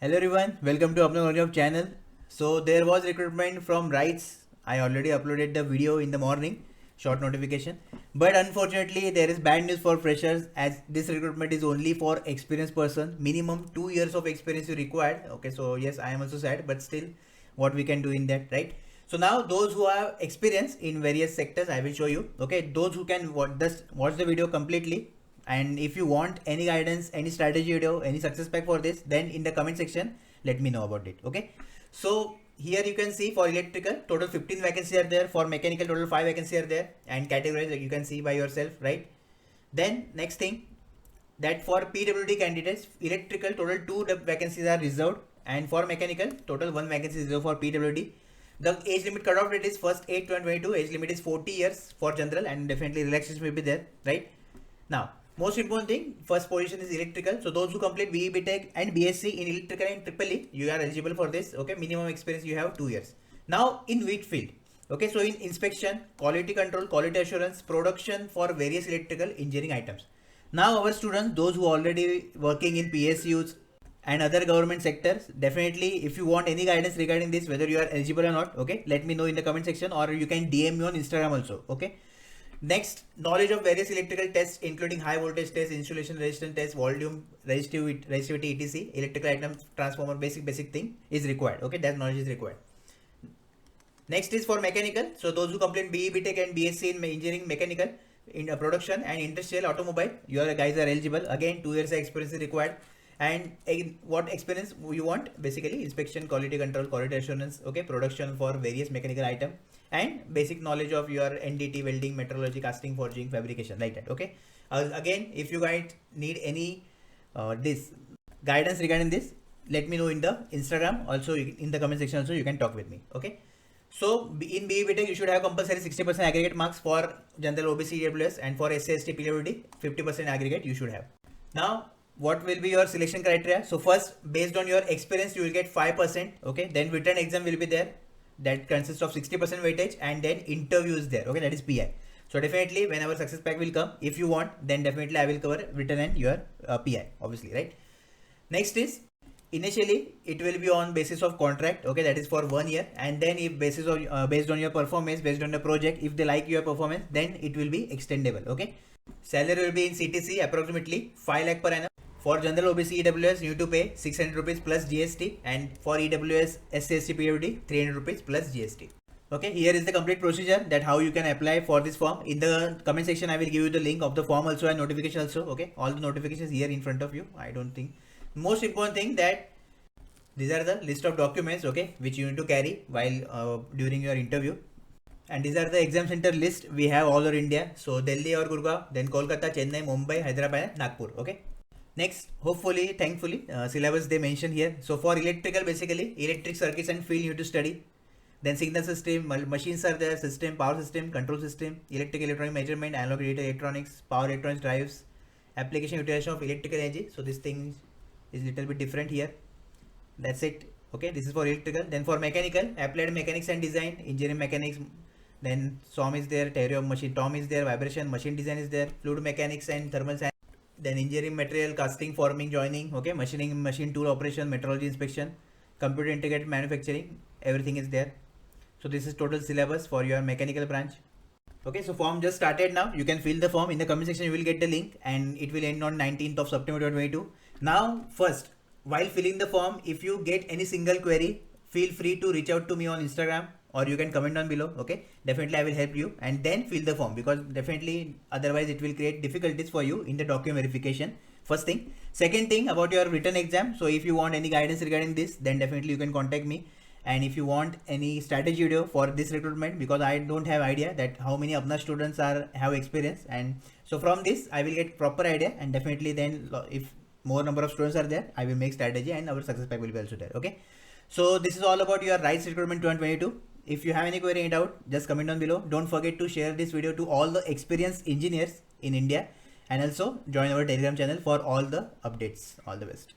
Hello everyone, welcome to Upload Job channel. So there was recruitment from RITES. I already uploaded the video in the morning, short notification. But unfortunately, there is bad news for freshers as this recruitment is only for experienced person. Minimum 2 years of experience you required. Okay, so yes, I am also sad, but still, what we can do in that, right? So now those who have experience in various sectors, I will show you. Okay, those who can watch the video completely, and if you want any guidance, any strategy video, any success pack for this, then in the comment section let me know about it. Okay, so here you can see for electrical total 15 vacancies are there, for mechanical total 5 vacancies are there, and categories you can see by yourself, right? Then next thing, that for PWD candidates, electrical total 2 vacancies are reserved, and for mechanical total 1 vacancy is reserved for PWD. The age limit cutoff date is 1st 8 2022. Age limit is 40 years for general, and definitely relaxation will be there, right? Now most important thing, first position is electrical. So those who complete BE BTech and BSc in electrical and triple E, you are eligible for this. Okay, minimum experience you have 2 years. Now in which field? Okay, so in inspection, quality control, quality assurance, production for various electrical engineering items. Now our students, those who already working in PSUs and other government sectors, definitely if you want any guidance regarding this, whether you are eligible or not, okay, let me know in the comment section, or you can DM me on Instagram also. Okay. Next, knowledge of various electrical tests including high voltage test, insulation resistance test, volume resistivity etc. Electrical item transformer, basic thing is required. Okay, that knowledge is required. Next is for mechanical. So those who complete BE BTech and BSc in engineering mechanical in production and industrial automobile, you guys are eligible. Again, 2 years of experience is required. And what experience you want? Basically inspection, quality control, quality assurance, okay, production for various mechanical item, and basic knowledge of your NDT, welding, metrology, casting, forging, fabrication, like that. Okay, again, if you guys need any this guidance regarding this, let me know in the Instagram, also in the comment section also you can talk with me. Okay, so in BE BTech you should have compulsory 60% aggregate marks for general OBC EWS, and for SC ST PWD 50% aggregate you should have. Now what will be your selection criteria? So first, based on your experience you will get 5%. Okay, then written exam will be there, that consists of 60% weightage, and then interview is there. Okay, that is PI. So definitely whenever success pack will come, if you want, then definitely I will cover written and your PI, obviously, right? Next is, initially it will be on basis of contract. Okay, that is for 1 year, and then if basis of based on your performance, based on the project, if they like your performance, then it will be extendable. Okay, salary will be in CTC approximately 5 lakh per annum. For general OBC EWS, you need to pay 600 rupees plus GST, and for EWS SC ST PWD 300 rupees plus GST. Okay, here is the complete procedure, that how you can apply for this form. In the comment section I will give you the link of the form also and notification also. Okay, all the notifications here in front of you. I don't think, most important thing, that these are the list of documents, okay, which you need to carry while during your interview. And these are the exam center list we have all over India. So Delhi or Gurgaon, then Kolkata, Chennai, Mumbai, Hyderabad, Nagpur. Okay. Next, hopefully, thankfully, syllabus they mention here. So for electrical, basically electric circuits and field you have to study. Then signal system, machines are there, system, power system, control system, electric electronic measurement, analog digital electronics, power electronics drives, application utilization of electrical energy. So this thing is little bit different here. That's it. Okay, this is for electrical. Then for mechanical, applied mechanics and design, engineering mechanics. Then SOM is there, theory of machine, TOM is there, vibration, machine design is there, fluid mechanics and thermal science. Then engineering material, casting, forming, joining, okay, machining, machine tool operation, metrology inspection, computer integrated manufacturing, everything is there. So this is total syllabus for your mechanical branch. Okay, so form just started now. You can fill the form in the comment section. You will get the link, and it will end on 19th of September 2022. Now, first, while filling the form, if you get any single query, feel free to reach out to me on Instagram, or you can comment down below. Okay, definitely I will help you, and then fill the form, because definitely otherwise it will create difficulties for you in the document verification. First thing. Second thing, about your written exam. So if you want any guidance regarding this, then definitely you can contact me. And if you want any strategy video for this recruitment, because I don't have idea that how many Apna students have experience, and so from this I will get proper idea, and definitely then if more number of students are there, I will make strategy, and our success pack will be also there. Okay, so this is all about your RITES recruitment 2022. If you have any query, any doubt, just comment down below. Don't forget to share this video to all the experienced engineers in India, and also join our Telegram channel for all the updates. All the best.